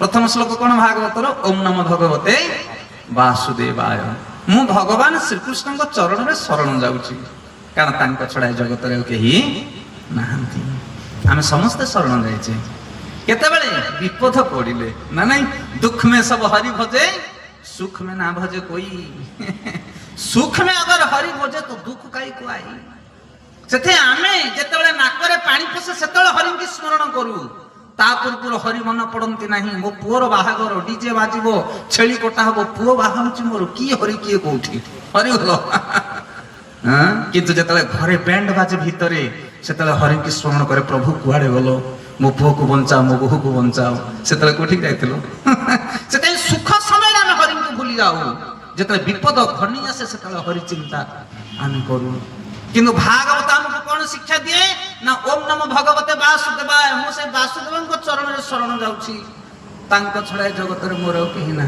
प्रथम श्लोक कौन भागवतर ओम नमो भगवते वासुदेवाय। मु भगवान श्रीकृष्ण चरण में शरण जाऊँगी कारण छड़ा जगत कहीं नाहांती। आम समस्ते शरण जाइए केतेबेले विपद पड़िले ना नहीं। दुख में सब हरि भजे सुख में ना भजे कोई। सुख में अगर हरि भजे तो दुख कई को आई। से आमे जेतेबेले नाकरे पानी पसे सेतेबेले हरि की स्मरण करू। ता पूर्व हरि मन पड़ती ना। मो पुअर बाहागर डीजे बाजिबो छेली कटा हबो पुओ बाहाउची मोर की हरि किए कोठी हरि बोलो। किंतु जेतेबेले घरे बैंड बाजे भितरे सेतेबेले हरि की स्मरण करे प्रभु कुआडे गलो मो पुओ को बंचाओ मो बोहू को बंचाओ। सेतेबेले कोठी जाइतिलो सेते सुख समय आमे हरि को भूली जाऊ। जेतेबेले विपद घनी आसे सेतेबेले हरि चिंता आमे करू। किंतु भागवत हमको कौन शिक्षा दिए ना ओम नमो भगवते वासुदेवाय। मु से वासुदेव चरण में शरण जाऊँगी छड़ा जगत मोर कहीं ना।